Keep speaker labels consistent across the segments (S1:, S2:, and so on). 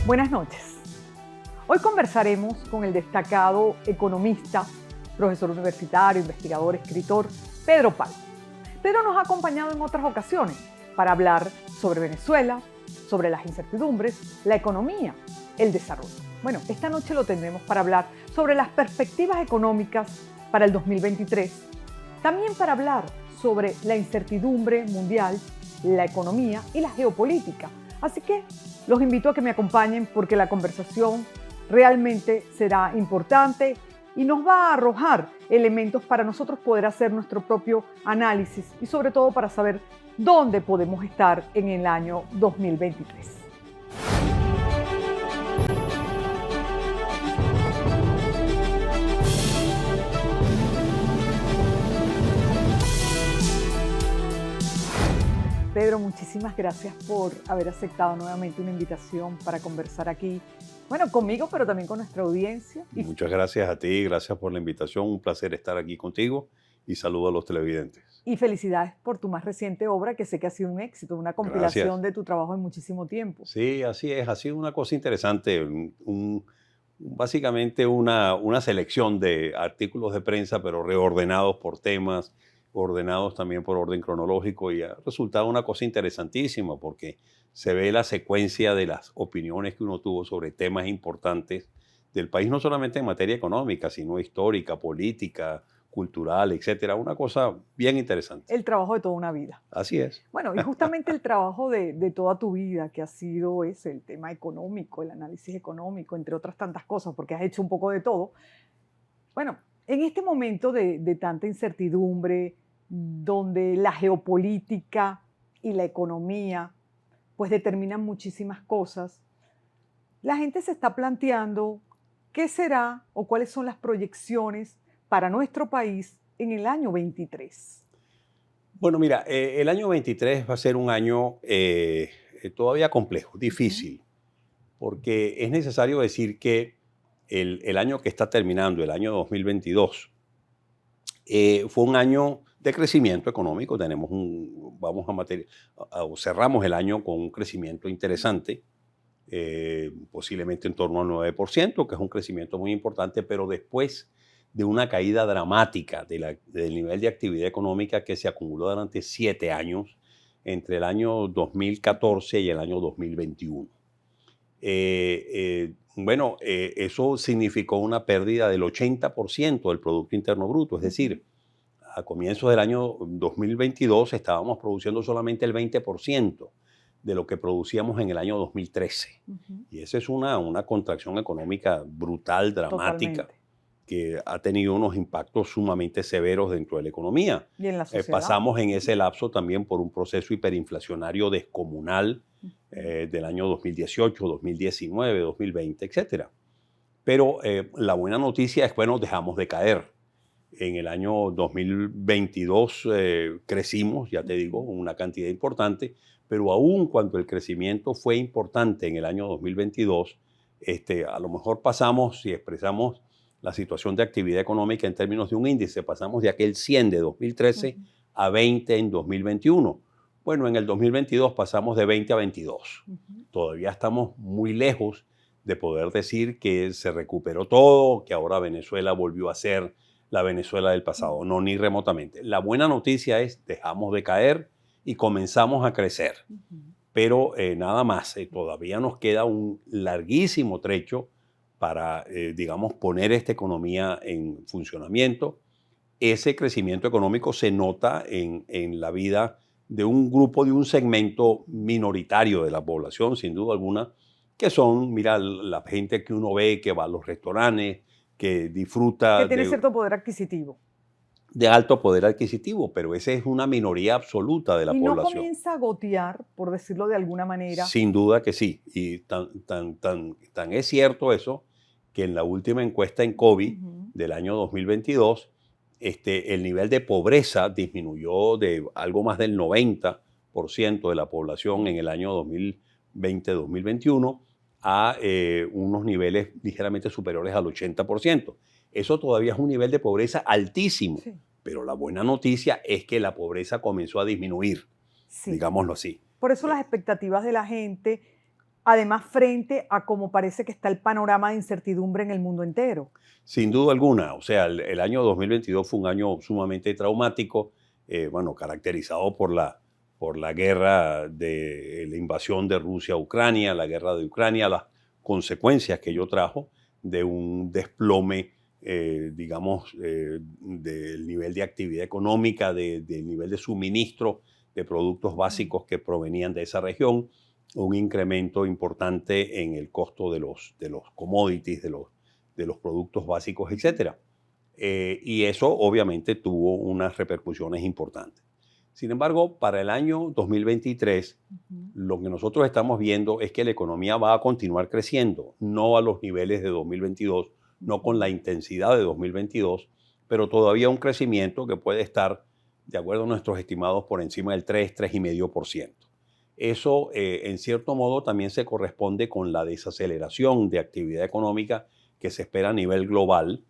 S1: Buenas noches. Hoy conversaremos con el destacado economista, profesor universitario, investigador, escritor, Pedro Pablo. Pedro nos ha acompañado en otras ocasiones para hablar sobre Venezuela, sobre las incertidumbres, la economía, el desarrollo. Bueno, esta noche lo tendremos para hablar sobre las perspectivas económicas para el 2023, también para hablar sobre la incertidumbre mundial, la economía y la geopolítica. Así que los invito a que me acompañen porque la conversación realmente será importante y nos va a arrojar elementos para nosotros poder hacer nuestro propio análisis y sobre todo para saber dónde podemos estar en el año 2023. Pedro, muchísimas gracias por haber aceptado nuevamente una invitación para conversar aquí, bueno, conmigo, pero también con nuestra audiencia.
S2: Muchas gracias a ti, gracias por la invitación, un placer estar aquí contigo y saludo a los televidentes.
S1: Y felicidades por tu más reciente obra, que sé que ha sido un éxito, una compilación de tu trabajo en muchísimo tiempo.
S2: Sí, así es, ha sido una cosa interesante, básicamente una selección de artículos de prensa, pero reordenados por temas, ordenados también por orden cronológico, y ha resultado una cosa interesantísima porque se ve la secuencia de las opiniones que uno tuvo sobre temas importantes del país, no solamente en materia económica, sino histórica, política, cultural, etcétera. Una cosa bien interesante.
S1: El trabajo de toda una vida.
S2: Así es.
S1: Bueno, y justamente el trabajo de toda tu vida, que ha sido ese, el tema económico, el análisis económico, entre otras tantas cosas, porque has hecho un poco de todo. Bueno, en este momento de tanta incertidumbre, donde la geopolítica y la economía pues determinan muchísimas cosas, la gente se está planteando qué será o cuáles son las proyecciones para nuestro país en el año 23.
S2: Bueno, mira, el año 23 va a ser un año todavía complejo, difícil, porque es necesario decir que el año que está terminando, el año 2022, fue un año de crecimiento económico. Cerramos el año con un crecimiento interesante, posiblemente en torno al 9%, que es un crecimiento muy importante, pero después de una caída dramática del nivel de actividad económica que se acumuló durante 7 años, entre el año 2014 y el año 2021. Eso significó una pérdida del 80% del Producto Interno Bruto, es decir, a comienzos del año 2022 estábamos produciendo solamente el 20% de lo que producíamos en el año 2013. Y esa es una contracción económica brutal, dramática. Totalmente. Que ha tenido unos impactos sumamente severos dentro de la economía.
S1: Y en la sociedad.
S2: Pasamos en ese lapso también por un proceso hiperinflacionario descomunal del año 2018, 2019, 2020, etc. Pero la buena noticia es que, bueno, dejamos de caer. En el año 2022 crecimos, ya te digo, una cantidad importante, pero aún cuando el crecimiento fue importante en el año 2022, a lo mejor pasamos, si expresamos la situación de actividad económica en términos de un índice, pasamos de aquel 100 de 2013 a 20 en 2021. Bueno, en el 2022 pasamos de 20 a 22. Todavía estamos muy lejos de poder decir que se recuperó todo, que ahora Venezuela volvió a ser la Venezuela del pasado, no, ni remotamente. La buena noticia es dejamos de caer y comenzamos a crecer. Pero nada más, todavía nos queda un larguísimo trecho para, poner esta economía en funcionamiento. Ese crecimiento económico se nota en la vida de un grupo, de un segmento minoritario de la población, sin duda alguna, que son, mira, la gente que uno ve que va a los restaurantes, que disfruta...
S1: Que tiene cierto poder adquisitivo.
S2: De alto poder adquisitivo, pero esa es una minoría absoluta de la población.
S1: ¿Y no comienza a gotear, por decirlo de alguna manera?
S2: Sin duda que sí. Y tan es cierto eso, que en la última encuesta en COVID del año 2022, el nivel de pobreza disminuyó de algo más del 90% de la población en el año 2020-2021 a unos niveles ligeramente superiores al 80%. Eso todavía es un nivel de pobreza altísimo, sí. Pero la buena noticia es que la pobreza comenzó a disminuir, sí. Digámoslo así.
S1: Por eso las expectativas de la gente Además, frente a cómo parece que está el panorama de incertidumbre en el mundo entero.
S2: Sin duda alguna, o sea, el año 2022 fue un año sumamente traumático, bueno, caracterizado por la guerra de la invasión de Rusia a Ucrania, la guerra de Ucrania, las consecuencias que ello trajo de un desplome, digamos, del nivel de actividad económica, del nivel de suministro de productos básicos que provenían de esa región, un incremento importante en el costo de los commodities, de los productos básicos, etcétera. Y eso obviamente tuvo unas repercusiones importantes. Sin embargo, para el año 2023, lo que nosotros estamos viendo es que la economía va a continuar creciendo, no a los niveles de 2022, no con la intensidad de 2022, pero todavía un crecimiento que puede estar, de acuerdo a nuestros estimados, por encima del 3,5%. Eso, en cierto modo, también se corresponde con la desaceleración de actividad económica que se espera a nivel global,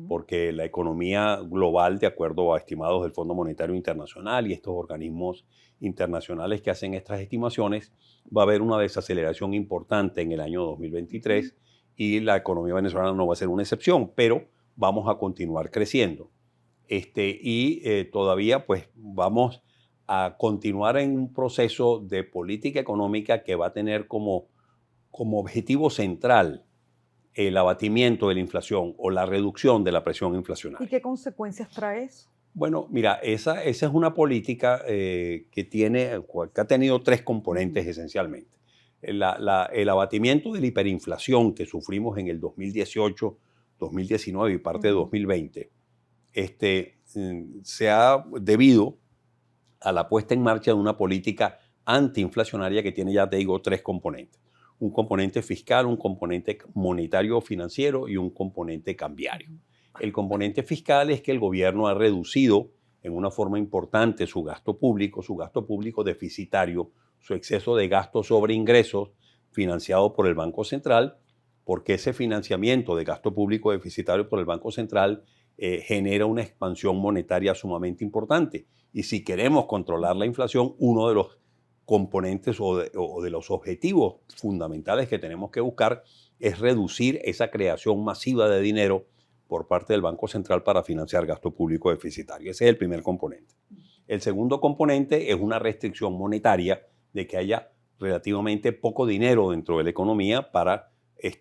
S2: porque la economía global, de acuerdo a estimados del Fondo Monetario Internacional y estos organismos internacionales que hacen estas estimaciones, va a haber una desaceleración importante en el año 2023 y la economía venezolana no va a ser una excepción, pero vamos a continuar creciendo. Todavía pues vamos a continuar en un proceso de política económica que va a tener como objetivo central el abatimiento de la inflación o la reducción de la presión inflacionaria.
S1: ¿Y qué consecuencias trae eso?
S2: Bueno, mira, esa es una política que ha tenido tres componentes esencialmente. El abatimiento de la hiperinflación que sufrimos en el 2018, 2019 y parte de 2020, se ha debido a la puesta en marcha de una política antiinflacionaria que tiene, ya te digo, tres componentes. Un componente fiscal, un componente monetario financiero y un componente cambiario. El componente fiscal es que el gobierno ha reducido en una forma importante su gasto público deficitario, su exceso de gasto sobre ingresos financiado por el Banco Central, porque ese financiamiento de gasto público deficitario por el Banco Central genera una expansión monetaria sumamente importante. Y si queremos controlar la inflación, uno de los componentes o de los objetivos fundamentales que tenemos que buscar es reducir esa creación masiva de dinero por parte del Banco Central para financiar gasto público deficitario. Ese es el primer componente. El segundo componente es una restricción monetaria de que haya relativamente poco dinero dentro de la economía para,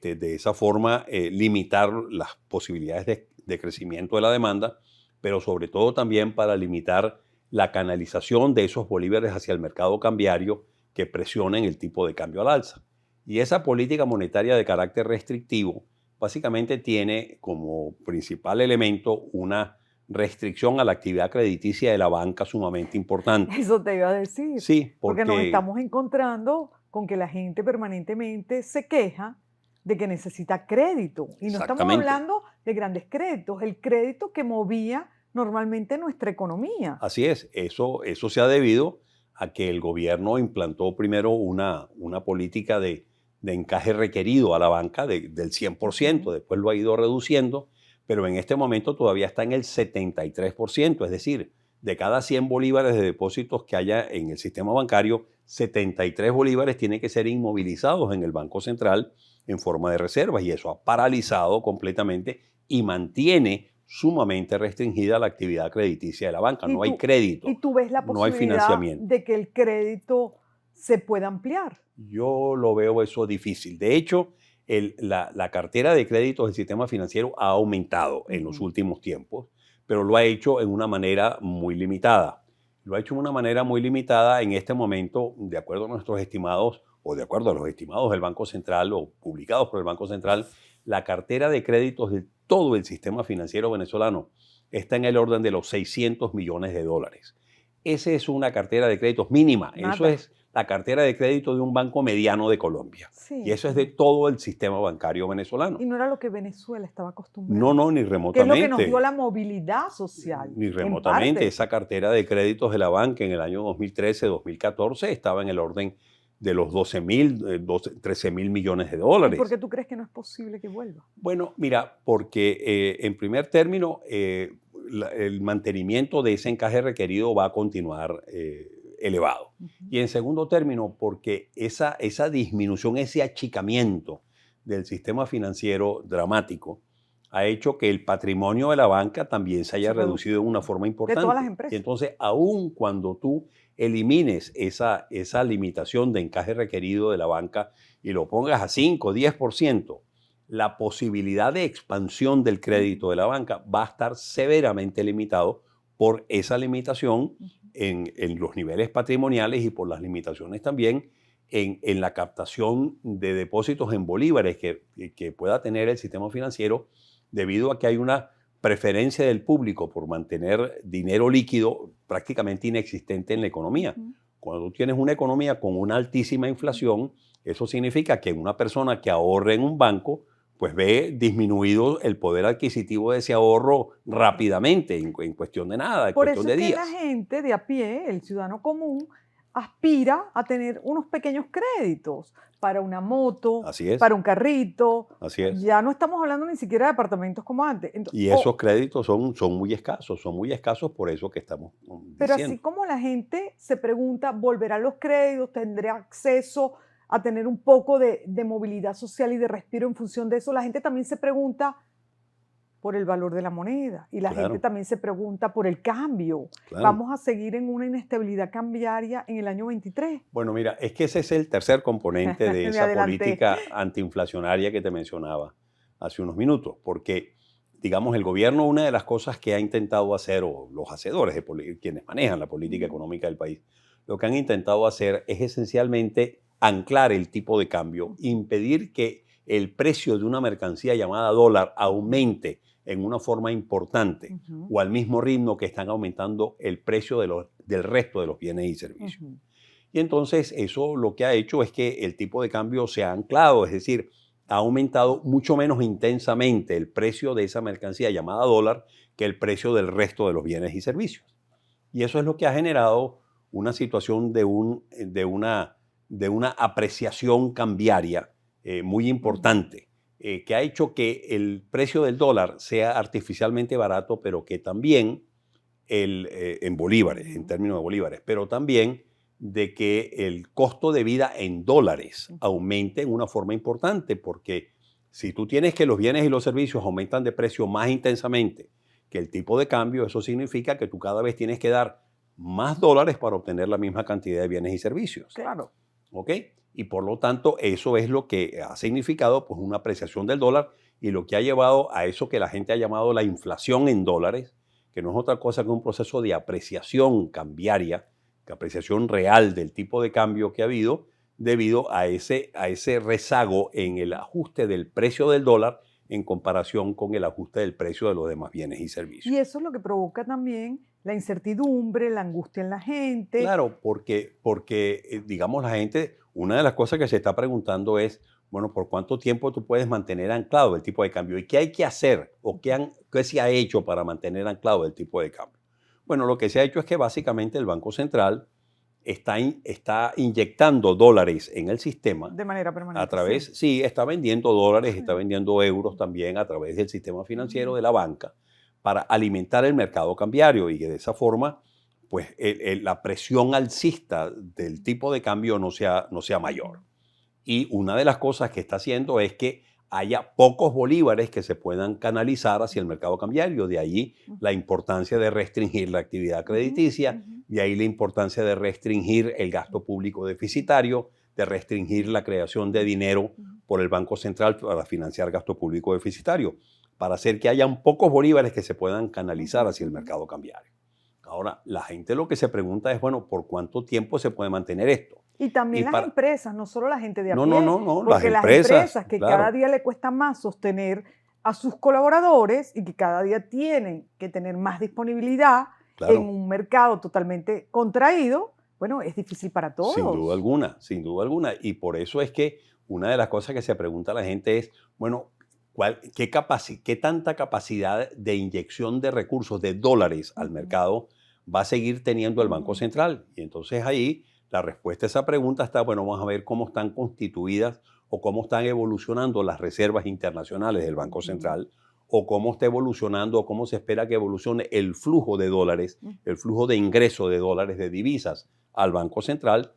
S2: de esa forma, limitar las posibilidades de crecimiento de la demanda, pero sobre todo también para limitar la canalización de esos bolívares hacia el mercado cambiario que presionen el tipo de cambio al alza. Y esa política monetaria de carácter restrictivo básicamente tiene como principal elemento una restricción a la actividad crediticia de la banca sumamente importante.
S1: Eso te iba a decir.
S2: Sí,
S1: porque nos estamos encontrando con que la gente permanentemente se queja de que necesita crédito. Y no estamos hablando de grandes créditos, el crédito que movía normalmente nuestra economía.
S2: Así es, eso se ha debido a que el gobierno implantó primero una política de encaje requerido a la banca del 100%, después lo ha ido reduciendo, pero en este momento todavía está en el 73%, es decir, de cada 100 bolívares de depósitos que haya en el sistema bancario, 73 bolívares tienen que ser inmovilizados en el Banco Central en forma de reservas, y eso ha paralizado completamente y mantiene sumamente restringida la actividad crediticia de la banca. No hay crédito,
S1: ¿y tú ves la
S2: no hay
S1: posibilidad
S2: financiamiento
S1: de que el crédito se pueda ampliar?
S2: Yo lo veo eso difícil. De hecho, la cartera de créditos del sistema financiero ha aumentado en los últimos tiempos, pero lo ha hecho en una manera muy limitada. Lo ha hecho en una manera muy limitada en este momento, de acuerdo a nuestros estimados o de acuerdo a los estimados del Banco Central o publicados por el Banco Central, la cartera de créditos de todo el sistema financiero venezolano está en el orden de los 600 millones de dólares. Esa es una cartera de créditos mínima.
S1: Nada.
S2: Eso es la cartera de crédito de un banco mediano de Colombia.
S1: Sí.
S2: Y eso es de todo el sistema bancario venezolano.
S1: Y no era lo que Venezuela estaba acostumbrado.
S2: No, ni remotamente.
S1: ¿Qué es lo que nos dio la movilidad social?
S2: Ni remotamente. Esa cartera de créditos de la banca en el año 2013-2014 estaba en el orden de los 13,000 millones de dólares.
S1: ¿Y por qué tú crees que no es posible que vuelva?
S2: Bueno, mira, porque en primer término, el mantenimiento de ese encaje requerido va a continuar elevado. Y en segundo término, porque esa disminución, ese achicamiento del sistema financiero dramático ha hecho que el patrimonio de la banca también se haya reducido de una forma importante.
S1: De todas las empresas.
S2: Y entonces, aun cuando tú elimines esa limitación de encaje requerido de la banca y lo pongas a 5 o 10%, la posibilidad de expansión del crédito de la banca va a estar severamente limitado por esa limitación en los niveles patrimoniales y por las limitaciones también en la captación de depósitos en bolívares que pueda tener el sistema financiero, debido a que hay una preferencia del público por mantener dinero líquido prácticamente inexistente en la economía. Cuando tú tienes una economía con una altísima inflación, eso significa que una persona que ahorre en un banco pues ve disminuido el poder adquisitivo de ese ahorro rápidamente, en cuestión de nada, en cuestión de días.
S1: Por eso es que la gente de a pie, el ciudadano común, aspira a tener unos pequeños créditos para una moto, para un carrito.
S2: Así es.
S1: Ya no estamos hablando ni siquiera de apartamentos como antes.
S2: Entonces, y esos créditos son muy escasos por eso que estamos diciendo.
S1: Pero así como la gente se pregunta, ¿volverán los créditos? ¿Tendré acceso a tener un poco de movilidad social y de respiro en función de eso? La gente también se pregunta por el valor de la moneda y la gente también se pregunta por el cambio. ¿Vamos a seguir en una inestabilidad cambiaria en el año 23?
S2: Bueno, mira, es que ese es el tercer componente de esa política antiinflacionaria que te mencionaba hace unos minutos, porque, digamos, el gobierno, una de las cosas que ha intentado hacer, o los hacedores, quienes manejan la política económica del país, lo que han intentado hacer es esencialmente anclar el tipo de cambio, impedir que el precio de una mercancía llamada dólar aumente en una forma importante o al mismo ritmo que están aumentando el precio del resto de los bienes y servicios. Y entonces eso lo que ha hecho es que el tipo de cambio se ha anclado, es decir, ha aumentado mucho menos intensamente el precio de esa mercancía llamada dólar que el precio del resto de los bienes y servicios. Y eso es lo que ha generado una situación de una apreciación cambiaria muy importante, que ha hecho que el precio del dólar sea artificialmente barato, pero que también en bolívares, en términos de bolívares, pero también de que el costo de vida en dólares aumente en una forma importante, porque si tú tienes que los bienes y los servicios aumentan de precio más intensamente que el tipo de cambio, eso significa que tú cada vez tienes que dar más dólares para obtener la misma cantidad de bienes y servicios.
S1: Claro.
S2: ¿Ok? Y por lo tanto, eso es lo que ha significado pues, una apreciación del dólar y lo que ha llevado a eso que la gente ha llamado la inflación en dólares, que no es otra cosa que un proceso de apreciación cambiaria, de apreciación real del tipo de cambio que ha habido debido a ese rezago en el ajuste del precio del dólar en comparación con el ajuste del precio de los demás bienes y servicios.
S1: Y eso es lo que provoca también la incertidumbre, la angustia en la gente.
S2: Claro, porque digamos, la gente, una de las cosas que se está preguntando es, bueno, ¿por cuánto tiempo tú puedes mantener anclado el tipo de cambio? ¿Y qué hay que hacer o qué se ha hecho para mantener anclado el tipo de cambio? Bueno, lo que se ha hecho es que básicamente el Banco Central está inyectando dólares en el sistema.
S1: De manera permanente.
S2: A través, sí, está vendiendo dólares, está vendiendo euros también a través del sistema financiero de la banca para alimentar el mercado cambiario y que de esa forma, pues, la presión alcista del tipo de cambio no sea mayor. Y una de las cosas que está haciendo es que haya pocos bolívares que se puedan canalizar hacia el mercado cambiario. De ahí la importancia de restringir la actividad crediticia, de ahí la importancia de restringir el gasto público deficitario, de restringir la creación de dinero por el Banco Central para financiar gasto público deficitario, para hacer que hayan pocos bolívares que se puedan canalizar hacia el mercado cambiario. Ahora, la gente lo que se pregunta es, bueno, ¿por cuánto tiempo se puede mantener esto?
S1: Y también las empresas, no solo la gente de a pie.
S2: No,
S1: porque las empresas que
S2: claro,
S1: cada día le cuesta más sostener a sus colaboradores y que cada día tienen que tener más disponibilidad en un mercado totalmente contraído, bueno, es difícil para todos.
S2: Sin duda alguna. Y por eso es que una de las cosas que se pregunta la gente es, bueno, ¿qué tanta capacidad de inyección de recursos, de dólares al mercado va a seguir teniendo el Banco Central? Y entonces ahí la respuesta a esa pregunta está, bueno, vamos a ver cómo están constituidas o cómo están evolucionando las reservas internacionales del Banco Central, o cómo está evolucionando o cómo se espera que evolucione el flujo de dólares, el flujo de ingreso de dólares de divisas al Banco Central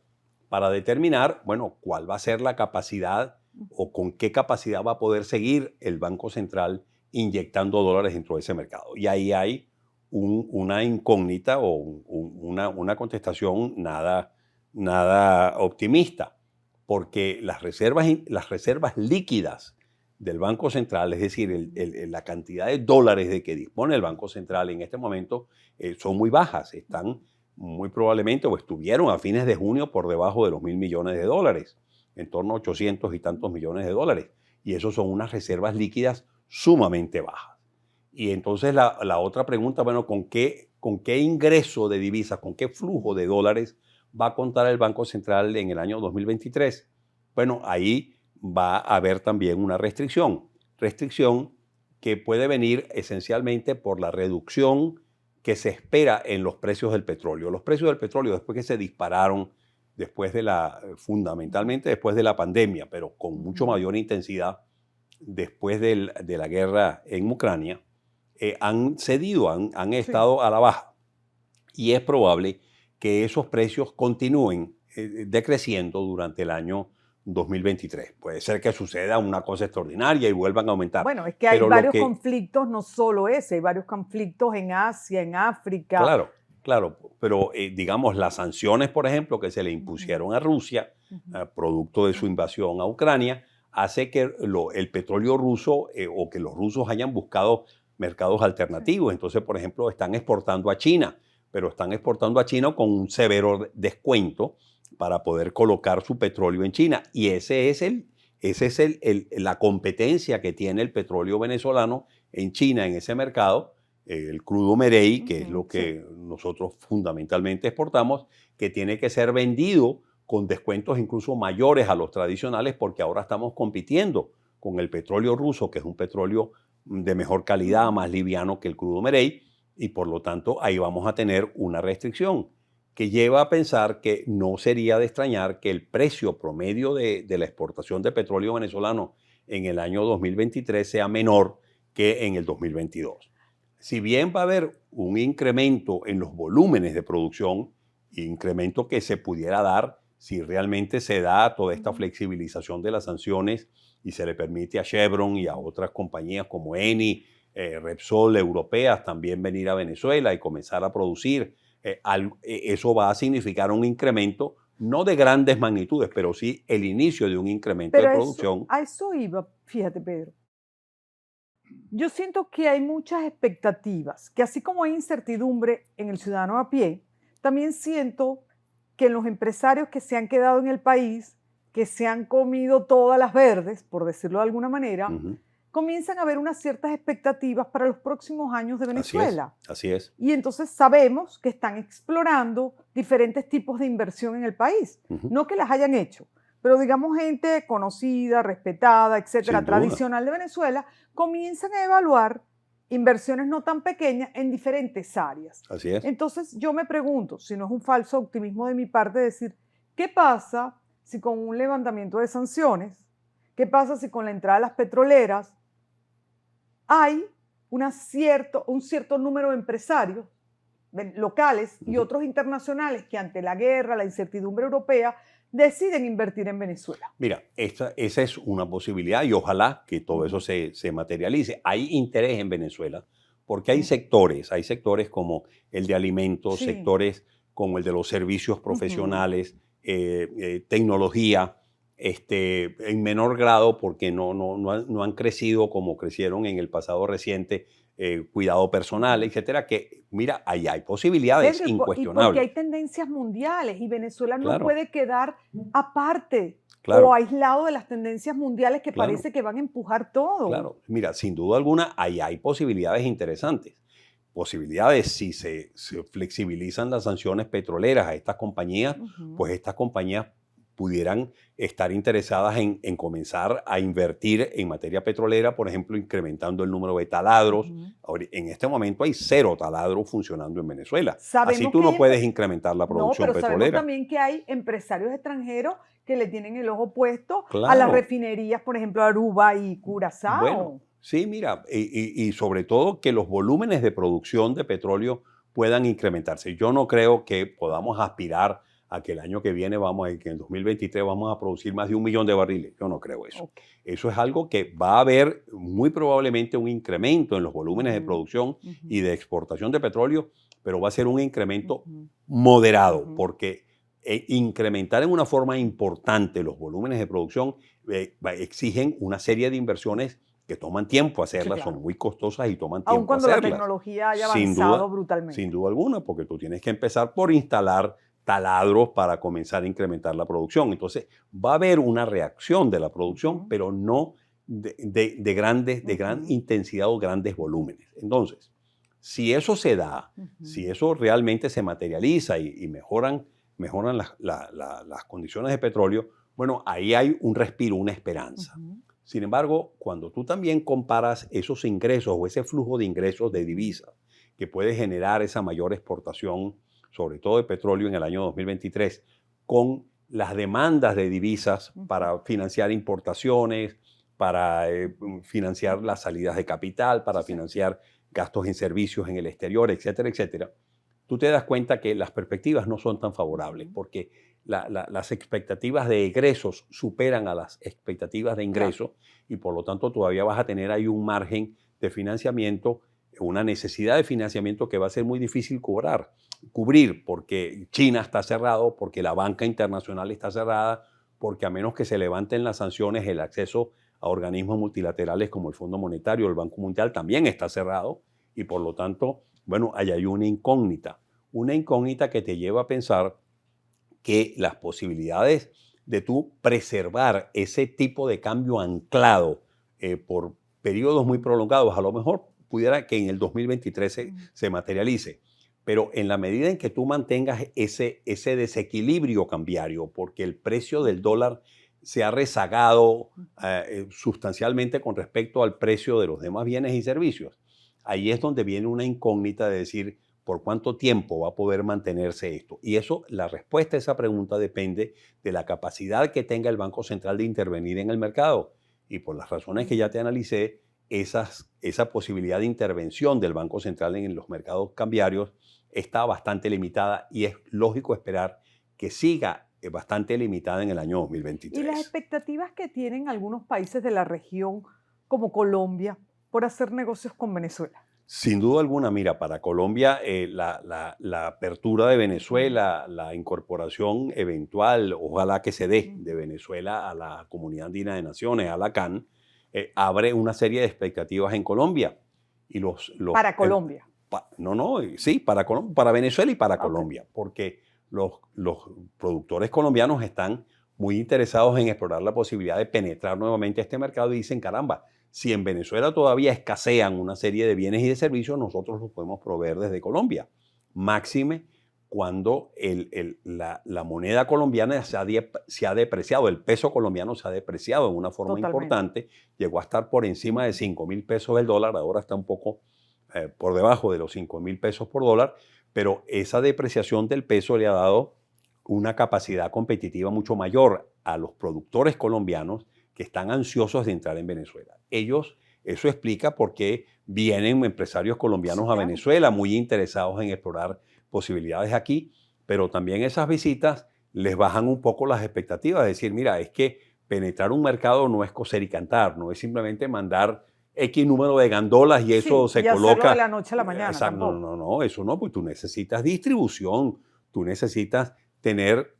S2: para determinar, bueno, cuál va a ser la capacidad o con qué capacidad va a poder seguir el Banco Central inyectando dólares dentro de ese mercado. Y ahí hay una incógnita o una contestación nada optimista, porque las reservas líquidas del Banco Central, es decir, la cantidad de dólares de que dispone el Banco Central en este momento, son muy bajas. Están muy probablemente o estuvieron a fines de junio por debajo de los $1.000 millones, en torno a 800 y tantos millones de dólares. Y eso son unas reservas líquidas sumamente bajas. Y entonces la otra pregunta, bueno, ¿con qué ingreso de divisas, con qué flujo de dólares va a contar el Banco Central en el año 2023? Bueno, ahí va a haber también una restricción que puede venir esencialmente por la reducción que se espera en los precios del petróleo. Los precios del petróleo, después que se dispararon, fundamentalmente después de la pandemia, pero con mucho mayor intensidad después de la guerra en Ucrania, han cedido, han estado a la baja. Y es probable que esos precios continúen decreciendo durante el año 2023. Puede ser que suceda una cosa extraordinaria y vuelvan a aumentar.
S1: Bueno, es que hay varios conflictos, no solo ese, hay varios conflictos en Asia, en África.
S2: Claro, pero digamos, las sanciones, por ejemplo, que se le impusieron a Rusia, producto de su invasión a Ucrania, hace que el petróleo ruso o que los rusos hayan buscado mercados alternativos. Entonces, por ejemplo, están exportando a China, pero están exportando a China con un severo descuento para poder colocar su petróleo en China. Y esa es la competencia que tiene el petróleo venezolano en China, en ese mercado, el crudo Merey, que es lo que nosotros fundamentalmente exportamos, que tiene que ser vendido con descuentos incluso mayores a los tradicionales, porque ahora estamos compitiendo con el petróleo ruso, que es un petróleo de mejor calidad, más liviano que el crudo Merey, y por lo tanto ahí vamos a tener una restricción que lleva a pensar que no sería de extrañar que el precio promedio de la exportación de petróleo venezolano en el año 2023 sea menor que en el 2022. Si bien va a haber un incremento en los volúmenes de producción, incremento que se pudiera dar si realmente se da toda esta flexibilización de las sanciones y se le permite a Chevron y a otras compañías como Eni, Repsol, europeas, también venir a Venezuela y comenzar a producir, eso va a significar un incremento, no de grandes magnitudes, pero sí el inicio de un incremento de producción.
S1: A eso iba, fíjate, Pedro. Yo siento que hay muchas expectativas, que así como hay incertidumbre en el ciudadano a pie, también siento que en los empresarios que se han quedado en el país, que se han comido todas las verdes, por decirlo de alguna manera, comienzan a haber unas ciertas expectativas para los próximos años de Venezuela.
S2: Así es.
S1: Y entonces sabemos que están explorando diferentes tipos de inversión en el país. No que las hayan hecho, pero digamos gente conocida, respetada, etcétera, tradicional de Venezuela, comienzan a evaluar inversiones no tan pequeñas en diferentes áreas.
S2: Así es.
S1: Entonces yo me pregunto, si no es un falso optimismo de mi parte, decir, ¿qué pasa si con un levantamiento de sanciones, qué pasa si con la entrada de las petroleras hay un cierto número de empresarios locales y otros internacionales que ante la guerra, la incertidumbre europea, deciden invertir en Venezuela?
S2: Mira, esa es una posibilidad y ojalá que todo eso se materialice. Hay interés en Venezuela porque hay sectores como el de alimentos, sectores como el de los servicios profesionales, tecnología, en menor grado porque no han crecido como crecieron en el pasado reciente, cuidado personal, etcétera, que mira, ahí hay posibilidades
S1: Pedro,
S2: incuestionables.
S1: Y porque hay tendencias mundiales y Venezuela no puede quedar aparte o aislado de las tendencias mundiales que parece que van a empujar todo.
S2: Claro, mira, sin duda alguna, ahí hay posibilidades interesantes. Posibilidades si se flexibilizan las sanciones petroleras a estas compañías, pues estas compañías pudieran estar interesadas en comenzar a invertir en materia petrolera, por ejemplo, incrementando el número de taladros. En este momento hay 0 taladros funcionando en Venezuela. Así tú no puedes incrementar la producción petrolera.
S1: Sabemos también que hay empresarios extranjeros que le tienen el ojo puesto a las refinerías, por ejemplo, Aruba y Curazao.
S2: Bueno, sí, mira, y sobre todo que los volúmenes de producción de petróleo puedan incrementarse. Yo no creo que podamos aspirar a que el año que viene que en 2023 vamos a producir más de 1 millón de barriles. Yo no creo eso.
S1: Ok.
S2: Eso es algo que va a haber muy probablemente un incremento en los volúmenes de producción y de exportación de petróleo, pero va a ser un incremento moderado, porque incrementar en una forma importante los volúmenes de producción exigen una serie de inversiones que toman tiempo hacerlas,
S1: Sí, claro.
S2: Son muy costosas y toman
S1: Aun
S2: tiempo
S1: cuando la
S2: hacerlas.
S1: tecnología haya
S2: Sin
S1: avanzado
S2: duda,
S1: brutalmente.
S2: sin duda alguna, porque tú tienes que empezar por instalar taladros para comenzar a incrementar la producción. Entonces, va a haber una reacción de la producción, pero no de gran intensidad o grandes volúmenes. Entonces, si eso se da, si eso realmente se materializa y mejoran las condiciones de petróleo, bueno, ahí hay un respiro, una esperanza. Sin embargo, cuando tú también comparas esos ingresos o ese flujo de ingresos de divisas que puede generar esa mayor exportación, sobre todo de petróleo en el año 2023, con las demandas de divisas para financiar importaciones, para financiar las salidas de capital, para financiar gastos en servicios en el exterior, etcétera, etcétera, tú te das cuenta que las perspectivas no son tan favorables porque las expectativas de egresos superan a las expectativas de ingresos y por lo tanto todavía vas a tener ahí un margen de financiamiento, una necesidad de financiamiento que va a ser muy difícil cubrir porque China está cerrado, porque la banca internacional está cerrada, porque a menos que se levanten las sanciones, el acceso a organismos multilaterales como el Fondo Monetario o el Banco Mundial también está cerrado y por lo tanto, bueno, ahí hay una incógnita que te lleva a pensar que las posibilidades de tú preservar ese tipo de cambio anclado por periodos muy prolongados, a lo mejor pudiera que en el 2023 se materialice, pero en la medida en que tú mantengas ese desequilibrio cambiario, porque el precio del dólar se ha rezagado sustancialmente con respecto al precio de los demás bienes y servicios, ahí es donde viene una incógnita de decir, ¿por cuánto tiempo va a poder mantenerse esto? Y eso, la respuesta a esa pregunta depende de la capacidad que tenga el Banco Central de intervenir en el mercado. Y por las razones que ya te analicé, esa posibilidad de intervención del Banco Central en los mercados cambiarios está bastante limitada y es lógico esperar que siga bastante limitada en el año 2023.
S1: ¿Y las expectativas que tienen algunos países de la región, como Colombia, por hacer negocios con Venezuela?
S2: Sin duda alguna, mira, para Colombia la apertura de Venezuela, la incorporación eventual, ojalá que se dé, de Venezuela a la Comunidad Andina de Naciones, a la CAN, abre una serie de expectativas en Colombia. Y
S1: Para Colombia.
S2: Sí, para Venezuela y para Colombia, porque los productores colombianos están muy interesados en explorar la posibilidad de penetrar nuevamente este mercado y dicen, caramba, si en Venezuela todavía escasean una serie de bienes y de servicios, nosotros los podemos proveer desde Colombia. Máxime cuando la moneda colombiana se ha depreciado, el peso colombiano se ha depreciado en una forma importante, llegó a estar por encima de 5.000 pesos el dólar, ahora está un poco por debajo de los 5.000 pesos por dólar, pero esa depreciación del peso le ha dado una capacidad competitiva mucho mayor a los productores colombianos que están ansiosos de entrar en Venezuela. Eso explica por qué vienen empresarios colombianos a Venezuela muy interesados en explorar posibilidades aquí, pero también esas visitas les bajan un poco las expectativas, decir, mira, es que penetrar un mercado no es coser y cantar, no es simplemente mandar X número de gandolas y eso se coloca.
S1: Hacerlo de la noche a la mañana.
S2: Exacto, no, eso no, pues tú necesitas distribución, tú necesitas tener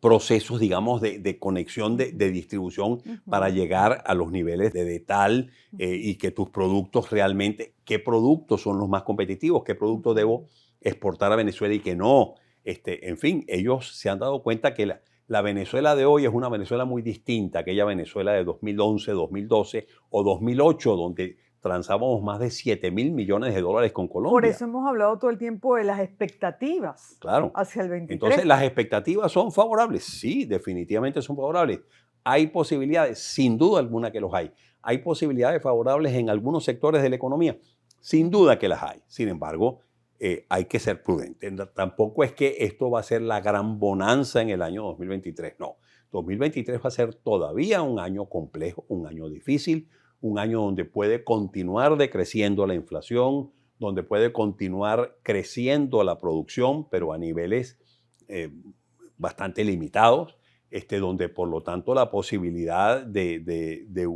S2: procesos, digamos, de conexión, de distribución para llegar a los niveles de detal y que tus productos realmente, qué productos son los más competitivos, qué productos debo exportar a Venezuela y qué no. En fin, ellos se han dado cuenta que la Venezuela de hoy es una Venezuela muy distinta a aquella Venezuela de 2011, 2012 o 2008, donde transábamos más de 7.000 millones de dólares con Colombia.
S1: Por eso hemos hablado todo el tiempo de las expectativas hacia el 23.
S2: Entonces, ¿las expectativas son favorables? Sí, definitivamente son favorables. ¿Hay posibilidades? Sin duda alguna que los hay. ¿Hay posibilidades favorables en algunos sectores de la economía? Sin duda que las hay. Sin embargo, hay que ser prudente. Tampoco es que esto va a ser la gran bonanza en el año 2023. No, 2023 va a ser todavía un año complejo, un año difícil, un año donde puede continuar decreciendo la inflación, donde puede continuar creciendo la producción, pero a niveles bastante limitados, donde por lo tanto la posibilidad de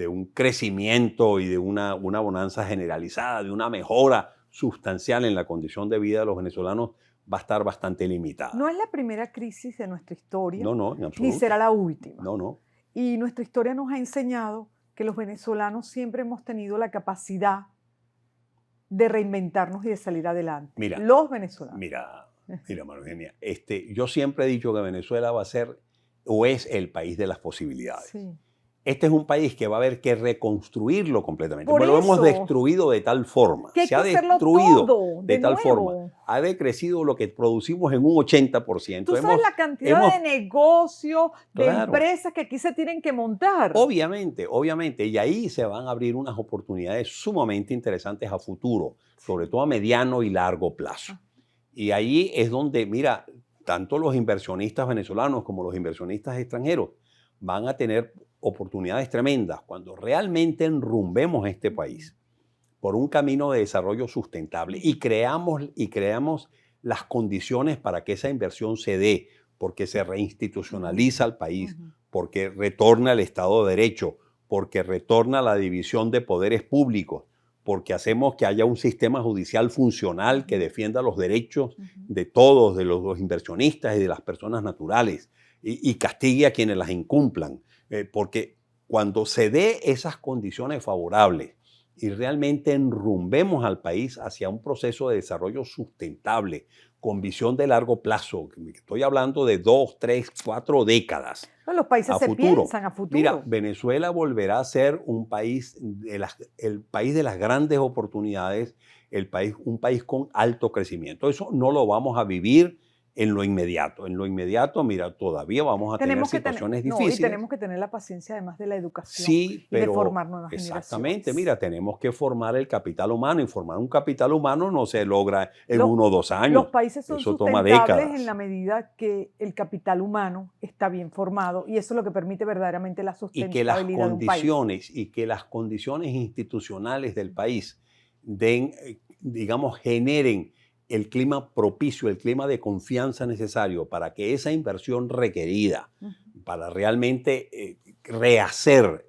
S2: un crecimiento y de una bonanza generalizada, de una mejora sustancial en la condición de vida de los venezolanos va a estar bastante limitada.
S1: No es la primera crisis de nuestra historia,
S2: No, en absoluto.
S1: ni será la última.
S2: No.
S1: Y nuestra historia nos ha enseñado que los venezolanos siempre hemos tenido la capacidad de reinventarnos y de salir adelante.
S2: Mira,
S1: los venezolanos.
S2: Mira, María Eugenia, yo siempre he dicho que Venezuela va a ser o es el país de las posibilidades.
S1: Sí.
S2: Este es un país que va a haber que reconstruirlo completamente.
S1: Por
S2: Lo hemos
S1: eso,
S2: destruido de tal forma,
S1: que hay
S2: se
S1: que
S2: ha
S1: hacerlo
S2: destruido
S1: todo,
S2: de tal
S1: nuevo.
S2: forma, ha decrecido lo que producimos en un 80%.
S1: Tú sabes la cantidad de negocios, de
S2: Claro.
S1: empresas que aquí se tienen que montar.
S2: Obviamente, y ahí se van a abrir unas oportunidades sumamente interesantes a futuro, sobre todo a mediano y largo plazo. Y ahí es donde, mira, tanto los inversionistas venezolanos como los inversionistas extranjeros van a tener oportunidades tremendas cuando realmente enrumbemos este país por un camino de desarrollo sustentable y creamos las condiciones para que esa inversión se dé, porque se reinstitucionaliza el país, porque retorna el Estado de Derecho, porque retorna la división de poderes públicos, porque hacemos que haya un sistema judicial funcional que defienda los derechos de todos, de los inversionistas y de las personas naturales, y castigue a quienes las incumplan. Porque cuando se dé esas condiciones favorables y realmente enrumbemos al país hacia un proceso de desarrollo sustentable, con visión de largo plazo, estoy hablando de 2, 3, 4 décadas.
S1: Los países se piensan a futuro.
S2: Mira, Venezuela volverá a ser un país el país de las grandes oportunidades, un país con alto crecimiento. Eso no lo vamos a vivir en lo inmediato. En lo inmediato, mira, todavía vamos a tener situaciones difíciles.
S1: Y tenemos que tener la paciencia además de la educación,
S2: sí, pero,
S1: y de formar nuevas
S2: exactamente,
S1: generaciones.
S2: Mira, tenemos que formar el capital humano, y formar un capital humano no se logra en 1 o 2 años.
S1: Los países son
S2: eso toma
S1: sustentables
S2: décadas.
S1: en la medida que el capital humano está bien formado, y eso es lo que permite verdaderamente la sustentabilidad de un país.
S2: Y que las condiciones institucionales del país generen el clima propicio, el clima de confianza necesario para que esa inversión requerida para realmente rehacer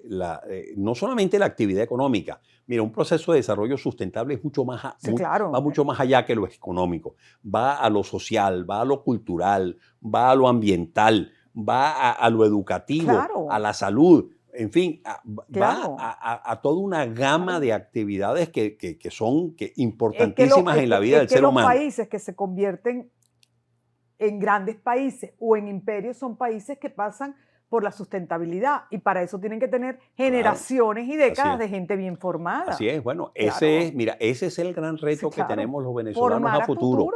S2: no solamente la actividad económica. Mira, un proceso de desarrollo sustentable es mucho más, va mucho más allá que lo económico. Va a lo social, va a lo cultural, va a lo ambiental, va a lo educativo, a la salud. En fin, va a toda una gama de actividades que son importantísimas en la vida del ser humano.
S1: Los países que se convierten en grandes países o en imperios son países que pasan por la sustentabilidad, y para eso tienen que tener generaciones y décadas de gente bien formada.
S2: Así es, bueno, ese es el gran reto que tenemos los venezolanos a futuro.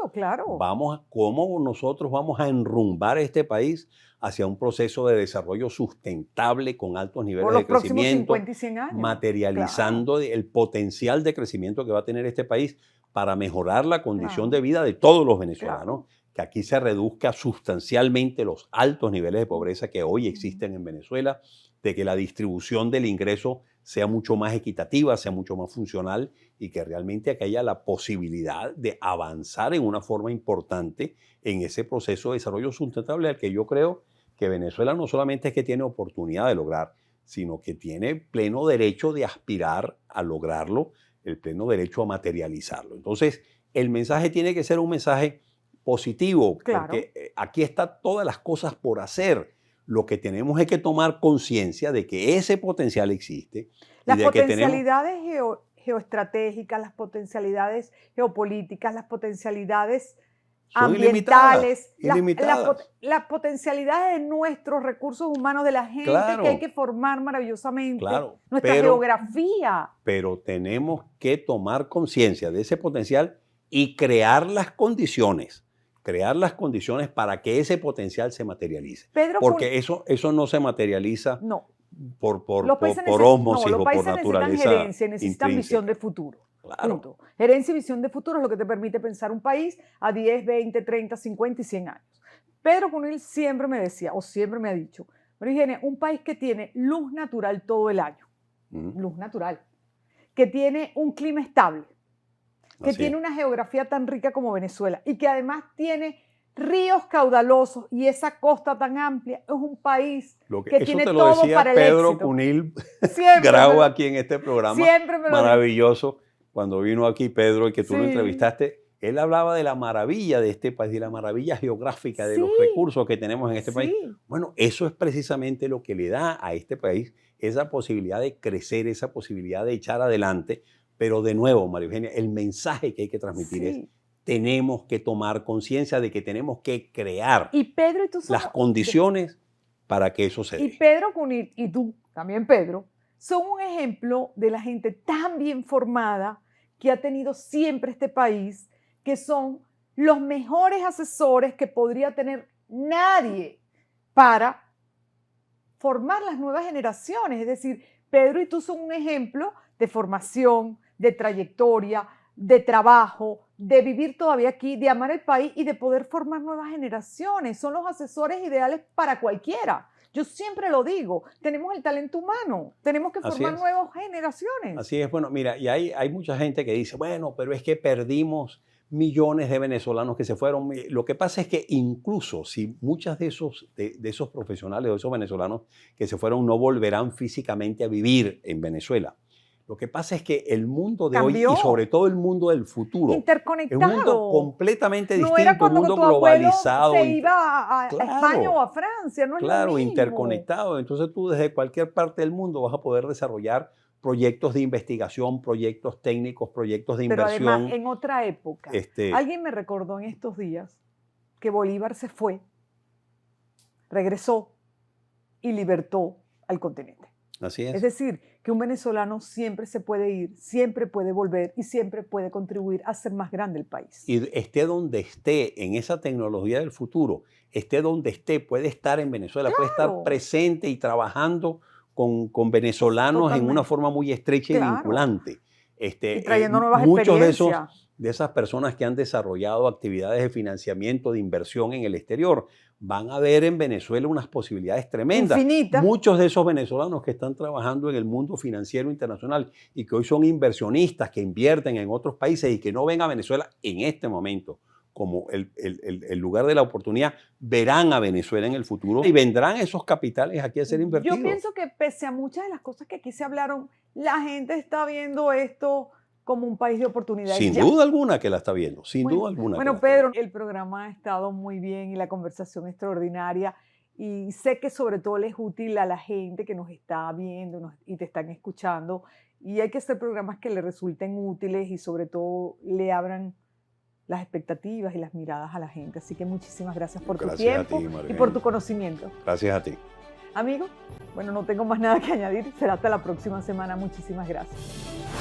S2: ¿Cómo nosotros vamos a enrumbar este país hacia un proceso de desarrollo sustentable con altos niveles de crecimiento,
S1: 50 y 100 años.
S2: materializando el potencial de crecimiento que va a tener este país para mejorar la condición de vida de todos los venezolanos, que aquí se reduzca sustancialmente los altos niveles de pobreza que hoy existen en Venezuela, de que la distribución del ingreso sea mucho más equitativa, sea mucho más funcional, y que realmente haya la posibilidad de avanzar en una forma importante en ese proceso de desarrollo sustentable al que yo creo que Venezuela no solamente es que tiene oportunidad de lograr, sino que tiene pleno derecho de aspirar a lograrlo, el pleno derecho a materializarlo. Entonces, el mensaje tiene que ser un mensaje positivo, porque aquí están todas las cosas por hacer. Lo que tenemos es que tomar conciencia de que ese potencial existe.
S1: Las potencialidades geoestratégicas, las potencialidades geopolíticas, las potencialidades ambientales, las potencialidades de nuestros recursos humanos, de la gente que hay que formar maravillosamente, nuestra geografía.
S2: Pero tenemos que tomar conciencia de ese potencial y crear las condiciones para que ese potencial se materialice. Porque eso no se materializa por ósmosis o por naturaleza.
S1: Necesitan gerencia, necesitan visión de futuro. Punto. Gerencia y visión de futuro es lo que te permite pensar un país a 10, 20, 30, 50 y 100 años. Pedro Cunil siempre me decía, o siempre me ha dicho, María Eugenia, un país que tiene luz natural todo el año, luz natural, que tiene un clima estable, que tiene una geografía tan rica como Venezuela, y que además tiene ríos caudalosos y esa costa tan amplia, es un país que
S2: Eso
S1: tiene
S2: te lo
S1: todo
S2: decía
S1: para el
S2: Pedro
S1: éxito.
S2: Cunil,
S1: Siempre
S2: grabo
S1: me lo-
S2: aquí en este programa,
S1: Siempre me lo dice.
S2: maravilloso. Cuando vino aquí Pedro y que tú lo
S1: Sí.
S2: entrevistaste, él hablaba de la maravilla de este país, de la maravilla geográfica, de los
S1: Sí,
S2: recursos que tenemos en este país.
S1: sí.
S2: Bueno, eso es precisamente lo que le da a este país esa posibilidad de crecer, esa posibilidad de echar adelante. Pero de nuevo, María Eugenia, el mensaje que hay que transmitir es:
S1: Sí.
S2: tenemos que tomar conciencia de que tenemos que crear
S1: Y Pedro y tú
S2: las
S1: somos,
S2: condiciones para que eso se
S1: y
S2: dé.
S1: Pedro Cunil y tú, también Pedro, son un ejemplo de la gente tan bien formada que ha tenido siempre este país, que son los mejores asesores que podría tener nadie para formar las nuevas generaciones. Es decir, Pedro y tú son un ejemplo de formación, de trayectoria, de trabajo, de vivir todavía aquí, de amar el país y de poder formar nuevas generaciones. Son los asesores ideales para cualquiera. Yo siempre lo digo, tenemos el talento humano, tenemos que
S2: Así
S1: formar
S2: es.
S1: nuevas generaciones.
S2: Así es, bueno, mira, y hay mucha gente que dice, bueno, pero es que perdimos millones de venezolanos que se fueron. Lo que pasa es que incluso si muchos de esos profesionales o esos venezolanos que se fueron no volverán físicamente a vivir en Venezuela. Lo que pasa es que el mundo de hoy
S1: Cambió.
S2: y sobre todo el mundo del futuro es
S1: Interconectado.
S2: un mundo completamente
S1: No
S2: distinto,
S1: era
S2: un
S1: cuando
S2: mundo
S1: tu abuelo
S2: globalizado.
S1: se iba a
S2: Claro.
S1: España o a Francia, no es lo
S2: Claro,
S1: mismo.
S2: interconectado. Entonces tú desde cualquier parte del mundo vas a poder desarrollar proyectos de investigación, proyectos técnicos, proyectos de
S1: Pero
S2: inversión.
S1: además, en otra época,
S2: Este,
S1: alguien me recordó en estos días que Bolívar se fue, regresó y libertó al continente.
S2: así
S1: Es
S2: es.
S1: decir, que un venezolano siempre se puede ir, siempre puede volver y siempre puede contribuir a hacer más grande el país.
S2: Y esté donde esté, en esa tecnología del futuro, esté donde esté, puede estar en Venezuela, puede estar
S1: Claro.
S2: presente y trabajando con venezolanos en una
S1: Totalmente.
S2: forma muy estrecha y
S1: Claro.
S2: vinculante.
S1: Y trayendo nuevas
S2: Muchos
S1: experiencias.
S2: de esas personas que han desarrollado actividades de financiamiento, de inversión en el exterior, van a ver en Venezuela unas posibilidades tremendas.
S1: Infinitas.
S2: Muchos de esos venezolanos que están trabajando en el mundo financiero internacional y que hoy son inversionistas que invierten en otros países y que no ven a Venezuela en este momento como el lugar de la oportunidad, verán a Venezuela en el futuro y vendrán esos capitales aquí a ser invertidos.
S1: Yo pienso que pese a muchas de las cosas que aquí se hablaron, la gente está viendo esto como un país de oportunidades.
S2: Sin
S1: ya.
S2: duda alguna que la está viendo, sin
S1: Bueno,
S2: duda alguna.
S1: Bueno,
S2: que la está
S1: Pedro, el programa ha estado muy bien y la conversación extraordinaria. Y sé que sobre todo le es útil a la gente que nos está viendo y te están escuchando. Y hay que hacer programas que le resulten útiles y sobre todo le abran las expectativas y las miradas a la gente. Así que muchísimas gracias por tu
S2: Gracias a
S1: tiempo
S2: ti,
S1: y
S2: María
S1: por
S2: Eugenia.
S1: tu conocimiento.
S2: Gracias a ti.
S1: Amigos, bueno, no tengo más nada que añadir. Será hasta la próxima semana. Muchísimas gracias.